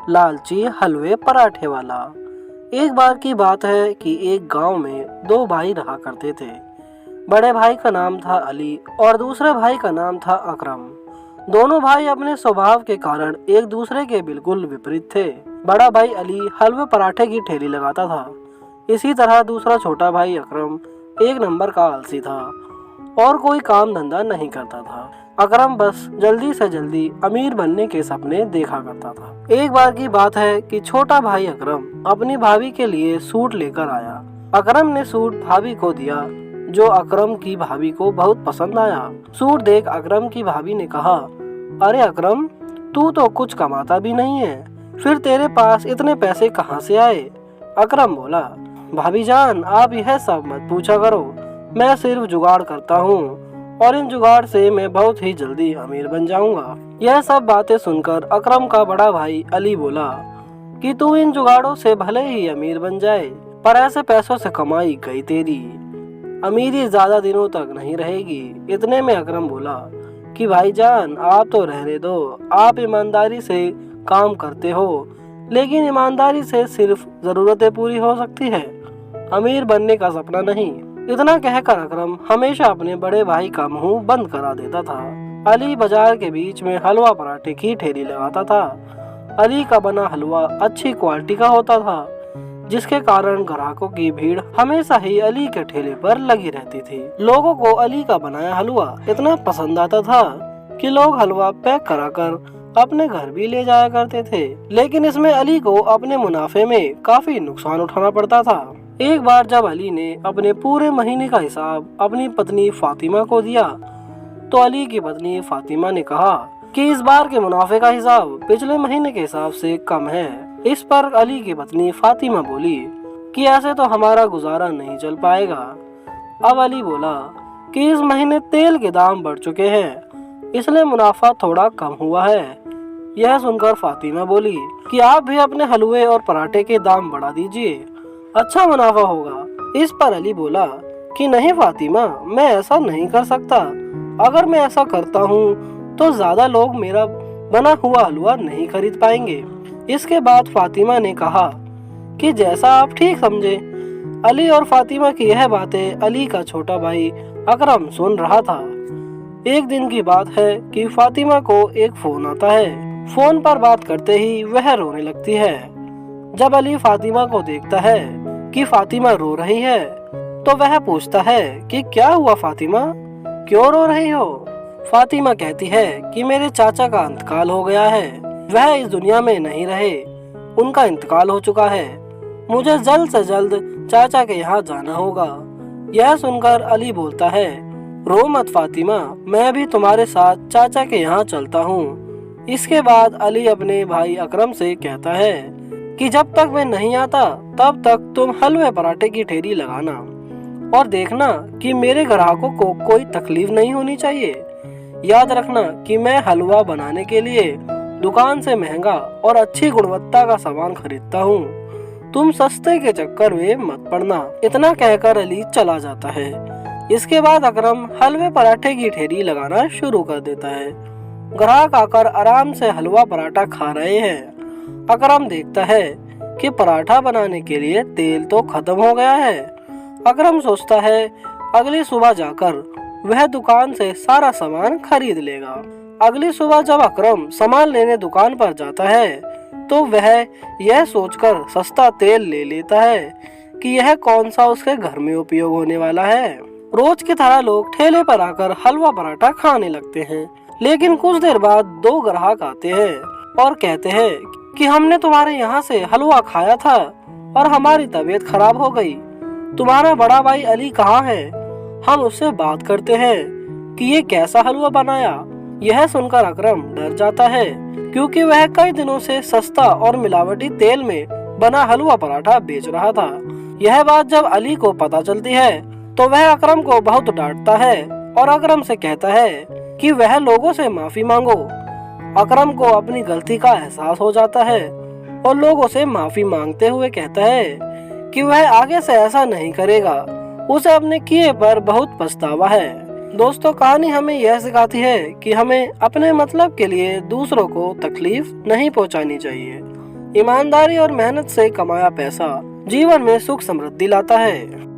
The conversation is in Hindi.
लालची हलवे पराठे वाला। एक बार की बात है कि एक गांव में दो भाई रहा करते थे। बड़े भाई का नाम था अली और दूसरे भाई का नाम था अकरम। दोनों भाई अपने स्वभाव के कारण एक दूसरे के बिल्कुल विपरीत थे। बड़ा भाई अली हलवे पराठे की ठेली लगाता था। इसी तरह दूसरा छोटा भाई अकरम एक नंबर का आलसी था और कोई काम धंधा नहीं करता था। अकरम बस जल्दी से जल्दी अमीर बनने के सपने देखा करता था। एक बार की बात है कि छोटा भाई अकरम अपनी भाभी के लिए सूट लेकर आया। अकरम ने सूट भाभी को दिया, जो अकरम की भाभी को बहुत पसंद आया। सूट देख अकरम की भाभी ने कहा, अरे अकरम, तू तो कुछ कमाता भी नहीं है, फिर तेरे पास इतने पैसे कहाँ से आए? अकरम बोला, भाभी जान, आप यह सब मत पूछा करो, मैं सिर्फ जुगाड़ करता हूँ और इन जुगाड़ से मैं बहुत ही जल्दी अमीर बन जाऊंगा। यह सब बातें सुनकर अकरम का बड़ा भाई अली बोला कि तू इन जुगाड़ों से भले ही अमीर बन जाए, पर ऐसे पैसों से कमाई गई तेरी अमीरी ज्यादा दिनों तक नहीं रहेगी। इतने में अकरम बोला कि भाईजान, आप तो रहने दो, आप ईमानदारी से काम करते हो, लेकिन ईमानदारी से सिर्फ जरूरतें पूरी हो सकती है, अमीर बनने का सपना नहीं। इतना कहकर अकरम हमेशा अपने बड़े भाई का मुंह बंद करा देता था। अली बाजार के बीच में हलवा पराठे की ठेली लगाता था। अली का बना हलवा अच्छी क्वालिटी का होता था, जिसके कारण ग्राहकों की भीड़ हमेशा ही अली के ठेले पर लगी रहती थी। लोगों को अली का बनाया हलवा इतना पसंद आता था कि लोग हलवा पैक कराकर अपने घर भी ले जाया करते थे, लेकिन इसमें अली को अपने मुनाफे में काफी नुकसान उठाना पड़ता था। एक बार जब अली ने अपने पूरे महीने का हिसाब अपनी पत्नी फातिमा को दिया, तो अली की पत्नी फातिमा ने कहा कि इस बार के मुनाफे का हिसाब पिछले महीने के हिसाब से कम है। इस पर अली की पत्नी फातिमा बोली कि ऐसे तो हमारा गुजारा नहीं चल पाएगा। अब अली बोला कि इस महीने तेल के दाम बढ़ चुके हैं, इसलिए मुनाफा थोड़ा कम हुआ है। यह सुनकर फातिमा बोली कि आप भी अपने हलवे और पराठे के दाम बढ़ा दीजिए, अच्छा मुनाफा होगा। इस पर अली बोला कि नहीं फातिमा, मैं ऐसा नहीं कर सकता। अगर मैं ऐसा करता हूँ तो ज्यादा लोग मेरा बना हुआ हलवा नहीं खरीद पाएंगे। इसके बाद फातिमा ने कहा कि जैसा आप ठीक समझे। अली और फातिमा की यह बातें अली का छोटा भाई अकरम सुन रहा था। एक दिन की बात है कि फातिमा को एक फोन आता है। फोन पर बात करते ही वह रोने लगती है। जब अली फातिमा को देखता है कि फातिमा रो रही है, तो वह पूछता है कि क्या हुआ फातिमा, क्यों रो रही हो? फातिमा कहती है कि मेरे चाचा का इंतकाल हो गया है, वह इस दुनिया में नहीं रहे, उनका इंतकाल हो चुका है, मुझे जल्द से जल्द चाचा के यहाँ जाना होगा। यह सुनकर अली बोलता है, रो मत फातिमा, मैं भी तुम्हारे साथ चाचा के यहाँ चलता हूँ। इसके बाद अली अपने भाई अकरम से कहता है कि जब तक मैं नहीं आता तब तक तुम हलवे पराठे की ठेली लगाना और देखना कि मेरे ग्राहकों को कोई तकलीफ नहीं होनी चाहिए। याद रखना कि मैं हलवा बनाने के लिए दुकान से महंगा और अच्छी गुणवत्ता का सामान खरीदता हूँ, तुम सस्ते के चक्कर में मत पड़ना। इतना कहकर अली चला जाता है। इसके बाद अकरम हलवे पराठे की ठेली लगाना शुरू कर देता है। ग्राहक आकर आराम से हलवा पराठा खा रहे हैं। अकरम देखता है कि पराठा बनाने के लिए तेल तो खत्म हो गया है। अकरम सोचता है अगली सुबह जाकर वह दुकान से सारा सामान खरीद लेगा। अगली सुबह जब अकरम सामान लेने दुकान पर जाता है, तो वह यह सोचकर सस्ता तेल ले लेता है कि यह कौन सा उसके घर में उपयोग होने वाला है। रोज की तरह लोग ठेले पर आकर हलवा पराठा खाने लगते हैं, लेकिन कुछ देर बाद दो ग्राहक आते हैं और कहते हैं कि हमने तुम्हारे यहाँ से हलवा खाया था और हमारी तबीयत खराब हो गई। तुम्हारा बड़ा भाई अली कहाँ है? हम उससे बात करते हैं कि ये कैसा हलवा बनाया। यह सुनकर अकरम डर जाता है, क्योंकि वह कई दिनों से सस्ता और मिलावटी तेल में बना हलवा पराठा बेच रहा था। यह बात जब अली को पता चलती है, तो वह अकरम को बहुत डांटता है और अकरम से कहता है कि वह लोगों से माफी मांगो। अकरम को अपनी गलती का एहसास हो जाता है और लोगों से माफी मांगते हुए कहता है कि वह आगे से ऐसा नहीं करेगा, उसे अपने किए पर बहुत पछतावा है। दोस्तों, कहानी हमें यह सिखाती है कि हमें अपने मतलब के लिए दूसरों को तकलीफ नहीं पहुंचानी चाहिए। ईमानदारी और मेहनत से कमाया पैसा जीवन में सुख समृद्धि लाता है।